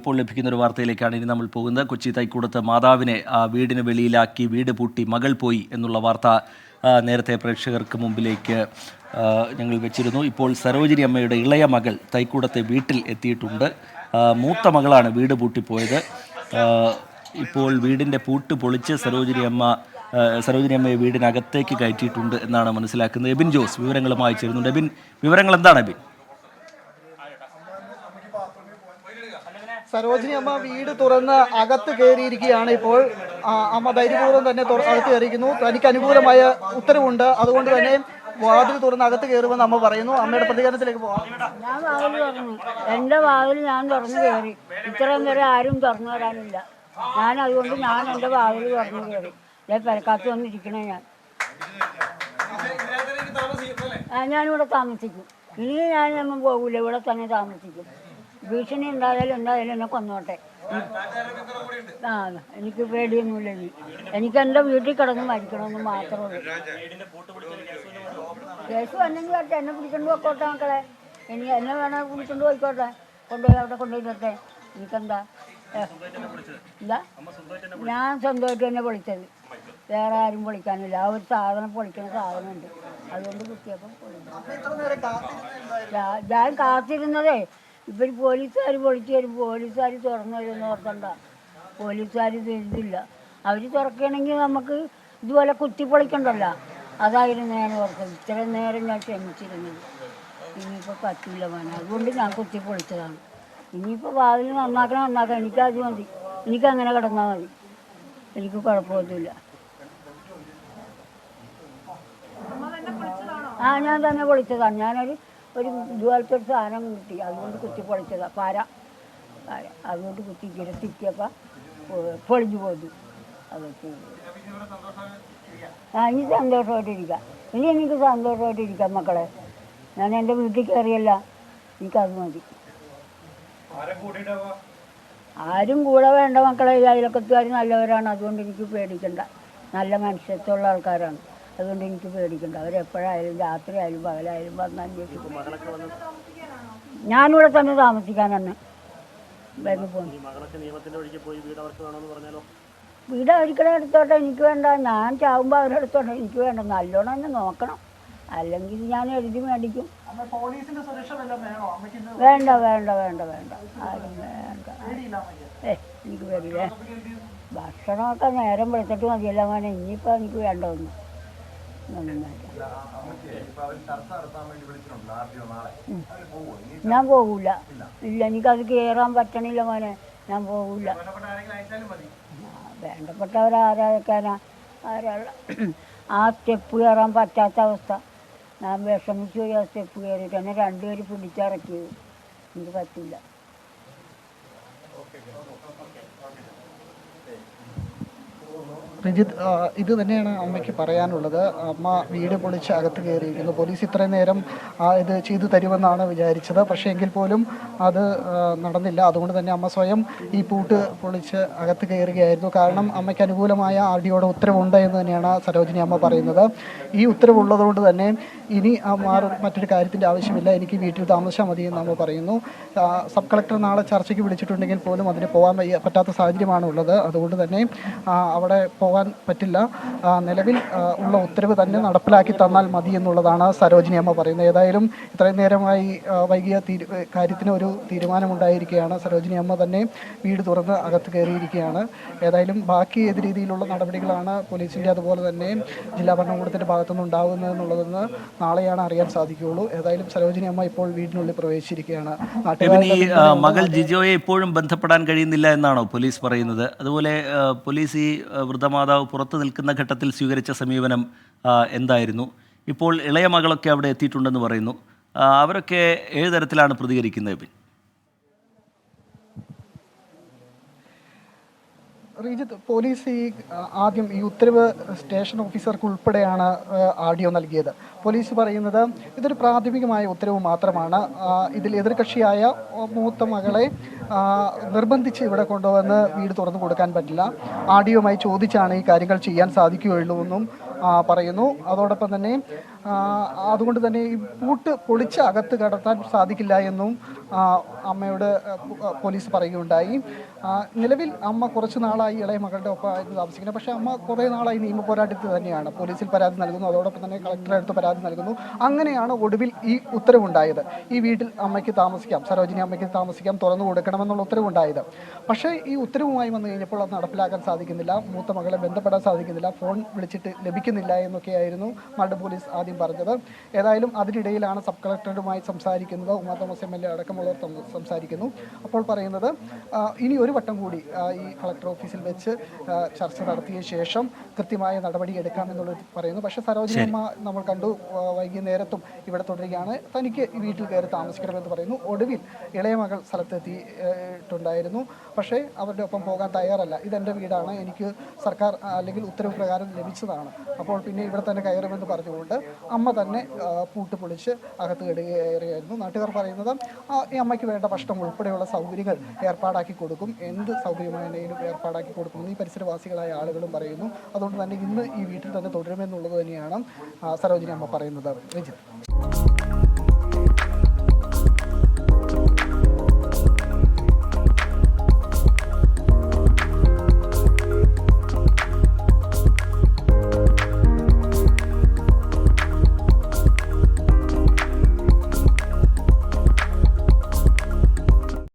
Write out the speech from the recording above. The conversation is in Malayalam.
ഇപ്പോൾ ലഭിക്കുന്ന ഒരു വാർത്തയിലേക്കാണ് ഇനി നമ്മൾ പോകുന്നത്. കൊച്ചി തൈക്കൂടത്ത് മാതാവിനെ വീടിന് വെളിയിലാക്കി വീട് പൂട്ടി മകൾ പോയി എന്നുള്ള വാർത്ത നേരത്തെ പ്രേക്ഷകർക്ക് മുമ്പിലേക്ക് ഞങ്ങൾ വെച്ചിരുന്നു. ഇപ്പോൾ സരോജിനി അമ്മയുടെ ഇളയ മകൾ തൈക്കൂടത്തെ വീട്ടിൽ എത്തിയിട്ടുണ്ട്. മൂത്ത മകളാണ് വീട് പൂട്ടിപ്പോയത്. ഇപ്പോൾ വീടിൻ്റെ പൂട്ട് പൊളിച്ച് സരോജിനി അമ്മയെ വീടിനകത്തേക്ക് കയറ്റിയിട്ടുണ്ട് എന്നാണ് മനസ്സിലാക്കുന്നത്. എബിൻ ജോസ് വിവരങ്ങളുമായി ചേരുന്നുണ്ട്. എബിൻ, വിവരങ്ങൾ എന്താണ് എബിൻ? സരോജിനി അമ്മ വീട് തുറന്ന് അകത്ത് കയറിയിരിക്കുകയാണ്. ഇപ്പോൾ അമ്മ ധൈര്യപൂർവ്വം തന്നെ അകത്ത് കയറിയിരിക്കുന്നു. തനിക്ക് അനുകൂലമായ ഉത്തരവുണ്ട്, അതുകൊണ്ട് തന്നെ വാതിൽ തുറന്ന് അകത്ത് കയറുമെന്ന് അമ്മ പറയുന്നു. അമ്മയുടെ പ്രതികരണത്തിലേക്ക് പോകാം. ഞാൻ വാതിൽ തുറന്നു, എൻ്റെ വാതിൽ ഞാൻ തുറന്നു കയറി. ഇത്രയും വരെ ആരും തുറന്നു വരാനില്ല. അതുകൊണ്ട് ഞാൻ എൻ്റെ വാതിൽ തുറന്നു കയറി. പെരക്കാത്ത് വന്നിരിക്കണേ. ഞാനിവിടെ താമസിക്കും. ഇനി ഞാൻ പോകില്ല, ഇവിടെ തന്നെ താമസിക്കും. ഭീഷണി എന്തായാലും എന്നെ കൊന്നോട്ടെ. എനിക്ക് പേടിയൊന്നുമില്ല. എനിക്ക് എൻ്റെ വീട്ടിൽ കിടന്ന് മരിക്കണമെന്ന് മാത്രമേ ഉള്ളൂ. കേസ് വന്നെങ്കിൽ വരട്ടെ, എന്നെ പിടിച്ചോണ്ട് പോയിക്കോട്ടെ മക്കളെ. എന്നെ വേണേൽ പിടിച്ചോണ്ട് പോയിക്കോട്ടെ, അവിടെ കൊണ്ടുപോയിട്ടെ. എനിക്കെന്താ ഞാൻ സ്വന്തമായിട്ട് തന്നെ പൊളിച്ചത്, വേറെ ആരും പൊളിക്കാനില്ല. ആ ഒരു സാധനം പൊളിക്കുന്ന സാധനമുണ്ട്, അതുകൊണ്ട് കുത്തിയപ്പം ഞാൻ കാത്തിരുന്നതേ. ഇവർ പോലീസുകാർ പൊളിച്ചു വരും, പോലീസുകാർ തുറന്നു വരുമെന്ന് ഓർക്കണ്ട. പോലീസുകാർ ഇതില്ല. അവർ തുറക്കുകയാണെങ്കിൽ നമുക്ക് ഇതുപോലെ കുത്തിപ്പൊളിക്കണ്ടല്ലോ. അതായിരുന്നു ഞാൻ ഓർത്തത്. ഇത്രയും നേരം ഞാൻ ക്ഷമിച്ചിരുന്നത്. ഇനിയിപ്പോൾ പറ്റില്ല മോനെ, അതുകൊണ്ട് ഞാൻ കുത്തിപ്പൊളിച്ചതാണ്. ഇനിയിപ്പോൾ വാതിൽ നന്നാക്കണം. എനിക്കത് മതി, എനിക്കങ്ങനെ കിടന്നാൽ മതി. എനിക്ക് കുഴപ്പമൊന്നുമില്ല. ഞാൻ തന്നെ പൊളിച്ചതാണ്. ഞാനൊരു ഇതുപോലത്തെ ഒരു സാധനം കിട്ടി, അതുകൊണ്ട് കുത്തി പൊളിച്ചതാണ്. പാര അതുകൊണ്ട് കുത്തി തിരിയപ്പോൾ പൊളിഞ്ഞു പോന്നു. അതൊക്കെ ഇനി സന്തോഷമായിട്ടിരിക്കാം. ഇനി എനിക്ക് സന്തോഷമായിട്ടിരിക്കാം മക്കളെ. ഞാൻ എൻ്റെ വീട്ടിൽ കയറിയല്ല, എനിക്കത് മതി. ആരും കൂടെ വേണ്ട മക്കളെ. അയൽവക്കത്തുകാർ നല്ലവരാണ്, അതുകൊണ്ട് എനിക്ക് പേടിക്കണ്ട. നല്ല മനുഷ്യത്വമുള്ള ആൾക്കാരാണ്, അതുകൊണ്ട് എനിക്ക് പേടിക്കണ്ട. അവരെപ്പോഴായാലും രാത്രി ആയാലും പകലായാലും വന്ന് അന്വേഷിക്കും. ഞാനിവിടെ തന്നെ താമസിക്കാനാണ് പോകുന്നത്. വീട് അവർക്കിടെ എടുത്തോട്ടെ, എനിക്ക് വേണ്ട. ഞാൻ ചാവുമ്പോൾ അവരെടുത്തോട്ടെ, എനിക്ക് വേണ്ട. നല്ലോണം തന്നെ നോക്കണം, അല്ലെങ്കിൽ ഞാൻ എഴുതി മേടിക്കും. വേണ്ട ആരും വേണ്ട. എനിക്ക് പേടിയില്ലേ. ഭക്ഷണമൊക്കെ നേരം വെളുത്തിട്ട് മതിയല്ല മോനെ. ഇനിയിപ്പോൾ എനിക്ക് വേണ്ട ഒന്നും. ഞാൻ പോകൂല. ഇല്ല, എനിക്കത് കയറാൻ പറ്റണില്ല മോനെ. ഞാൻ പോകൂല. വേണ്ടപ്പെട്ടവരാരാക്കാനാ? ആ സ്റ്റെപ്പ് കയറാൻ പറ്റാത്ത അവസ്ഥ. ഞാൻ വിഷമിച്ചു പോയി. ആ സ്റ്റെപ്പ് കയറിയിട്ട് എന്നെ രണ്ടുപേര് പിടിച്ചിറക്കിയത്. എനിക്ക് പറ്റില്ല. റിജിത്ത്, ഇത് തന്നെയാണ് അമ്മയ്ക്ക് പറയാനുള്ളത്. അമ്മ വീട് പൊളിച്ച് അകത്ത് കയറിയിരിക്കുന്നു. പോലീസ് ഇത്രയും നേരം ഇത് ചെയ്തു തരുമെന്നാണ് വിചാരിച്ചത്, പക്ഷേ എങ്കിൽ പോലും അത് നടന്നില്ല. അതുകൊണ്ട് തന്നെ അമ്മ സ്വയം ഈ പൂട്ട് പൊളിച്ച് അകത്ത് കയറുകയായിരുന്നു. കാരണം അമ്മയ്ക്ക് അനുകൂലമായ ആർഡിയോയുടെ ഉത്തരവുണ്ട് എന്ന് തന്നെയാണ് സരോജിനി അമ്മ പറയുന്നത്. ഈ ഉത്തരവുള്ളതുകൊണ്ട് തന്നെ ഇനി മറ്റൊരു കാര്യത്തിൻ്റെ ആവശ്യമില്ല, എനിക്ക് വീട്ടിൽ താമസിച്ചാൽ മതി എന്ന് അമ്മ പറയുന്നു. സബ് കളക്ടർ നാളെ ചർച്ചയ്ക്ക് വിളിച്ചിട്ടുണ്ടെങ്കിൽ പോലും അതിന് പോകാൻ പറ്റാത്ത സാഹചര്യമാണ് ഉള്ളത്. അതുകൊണ്ട് തന്നെ അവിടെ പോകാൻ പറ്റില്ല. നിലവിൽ ഉള്ള ഉത്തരവ് തന്നെ നടപ്പിലാക്കി തന്നാൽ മതി എന്നുള്ളതാണ് സരോജിനി അമ്മ പറയുന്നത്. ഏതായാലും ഇത്രയും നേരമായി വൈകിയ കാര്യത്തിന് ഒരു തീരുമാനമുണ്ടായിരിക്കുകയാണ്. സരോജിനി അമ്മ തന്നെ വീട് തുറന്ന് അകത്ത് കയറിയിരിക്കുകയാണ്. ഏതായാലും ബാക്കി ഏത് രീതിയിലുള്ള നടപടികളാണ് പോലീസിൻ്റെ അതുപോലെ തന്നെ ജില്ലാ ഭരണകൂടത്തിൻ്റെ ഭാഗത്തുനിന്ന് ഉണ്ടാകുന്നതെന്നുള്ളതെന്ന് നാളെയാണ് അറിയാൻ സാധിക്കുകയുള്ളൂ. ഏതായാലും സരോജിനി അമ്മ ഇപ്പോൾ വീടിനുള്ളിൽ പ്രവേശിച്ചിരിക്കുകയാണ്. മകൾ ജിജോയെ ഇപ്പോഴും ബന്ധപ്പെടാൻ കഴിയുന്നില്ല എന്നാണോ പോലീസ് പറയുന്നത്? അതുപോലെ പോലീസ് ഈ വൃദ്ധമാതാവ് പുറത്തു നിൽക്കുന്ന ഘട്ടത്തിൽ സ്വീകരിച്ച സമീപനം എന്തായിരുന്നു? ഇപ്പോൾ ഇളയ മകളൊക്കെ അവിടെ എത്തിയിട്ടുണ്ടെന്ന് പറയുന്നു. അവരൊക്കെ ഏത് തരത്തിലാണ് പ്രതികരിക്കുന്നത്? റീജിത്ത്, പോലീസ് ആദ്യം ഈ ഉത്തരവ് സ്റ്റേഷൻ ഓഫീസർക്ക് ഉൾപ്പെടെയാണ് ആഡിയോ നൽകിയത്. പോലീസ് പറയുന്നത് ഇതൊരു പ്രാഥമികമായ ഉത്തരവ് മാത്രമാണ്. ഇതിൽ എതിർകക്ഷിയായ മൂത്ത മകളെ നിർബന്ധിച്ച് ഇവിടെ കൊണ്ടുവന്ന് വീട് തുറന്നു കൊടുക്കാൻ പറ്റില്ല. ആഡിയോമായി ചോദിച്ചാണ് ഈ കാര്യങ്ങൾ ചെയ്യാൻ സാധിക്കുകയുള്ളൂ എന്നും പറയുന്നു. അതോടൊപ്പം തന്നെ അതുകൊണ്ട് തന്നെ ഈ പൂട്ട് പൊളിച്ച് അകത്ത് കടത്താൻ സാധിക്കില്ല എന്നും അമ്മയോട് പോലീസ് പറയുകയുണ്ടായി. നിലവിൽ അമ്മ കുറച്ച് നാളായി ഇളയ മകളുടെ ഒപ്പമായിരുന്നു താമസിക്കുന്നത്. പക്ഷേ അമ്മ കുറേ നാളായി നിയമ പോരാട്ടത്തിൽ തന്നെയാണ്. പോലീസിൽ പരാതി നൽകുന്നു, അതോടൊപ്പം തന്നെ കളക്ടറെ അടുത്ത് പരാതി നൽകുന്നു. അങ്ങനെയാണ് ഒടുവിൽ ഈ ഉത്തരവുണ്ടായത്. ഈ വീട്ടിൽ അമ്മയ്ക്ക് താമസിക്കാം, സരോജിനി അമ്മയ്ക്ക് താമസിക്കാം, തുറന്നു കൊടുക്കണമെന്നുള്ള ഉത്തരവുണ്ടായത്. പക്ഷേ ഈ ഉത്തരവുമായി വന്നു കഴിഞ്ഞപ്പോൾ അത് നടപ്പിലാക്കാൻ സാധിക്കുന്നില്ല, മൂത്ത മകളെ ബന്ധപ്പെടാൻ സാധിക്കുന്നില്ല, ഫോൺ വിളിച്ചിട്ട് ലഭിക്കുന്നില്ല എന്നൊക്കെയായിരുന്നു മരട് പോലീസ് ആദ്യം പറഞ്ഞത്. ഏതായാലും അതിനിടയിലാണ് സബ് കളക്ടറുമായി സംസാരിക്കുന്നത്, ഉമാ തോമസ് MLA അടക്കമുള്ളവർ സംസാരിക്കുന്നു. അപ്പോൾ പറയുന്നത് ഇനി ഒരു വട്ടം കൂടി ഈ കളക്ടർ ഓഫീസിൽ വെച്ച് ചർച്ച നടത്തിയ ശേഷം കൃത്യമായ നടപടി എടുക്കാമെന്നുള്ളത് പറയുന്നു. പക്ഷേ സരോജിനി അമ്മ നമ്മൾ കണ്ടു വൈകുന്നേരത്തും ഇവിടെ തുടരുകയാണ്, തനിക്ക് ഈ വീട്ടിൽ കയറി താമസിക്കണമെന്ന് പറയുന്നു. ഒടുവിൽ ഇളയ മകൾ സ്ഥലത്തെത്തിയിട്ടുണ്ടായിരുന്നു. പക്ഷേ അവരുടെ ഒപ്പം പോകാൻ തയ്യാറല്ല. ഇതെൻ്റെ വീടാണ്, എനിക്ക് സർക്കാർ അല്ലെങ്കിൽ ഉത്തരവ് പ്രകാരം ലഭിച്ചതാണ്, അപ്പോൾ പിന്നെ ഇവിടെ തന്നെ കയറുമെന്ന് പറഞ്ഞുകൊണ്ട് അമ്മ തന്നെ പൂട്ട് പൊളിച്ച് അകത്ത് കയറുകയായിരുന്നു. നാട്ടുകാർ പറയുന്നത് ഈ അമ്മയ്ക്ക് വേണ്ട ഭക്ഷണം ഉൾപ്പെടെയുള്ള സൗകര്യങ്ങൾ ഏർപ്പാടാക്കി കൊടുക്കും, എന്ത് സൗകര്യമാണെങ്കിലും ഏർപ്പാടാക്കി കൊടുക്കുമെന്ന് ഈ പരിസരവാസികളായ ആളുകളും പറയുന്നു. അതുകൊണ്ട് തന്നെ ഇന്ന് ഈ വീട്ടിൽ തന്നെ തുടരുമെന്നുള്ളത് തന്നെയാണ് സരോജിനി അമ്മ പറയുന്നത്. രഞ്ജിത്ത്.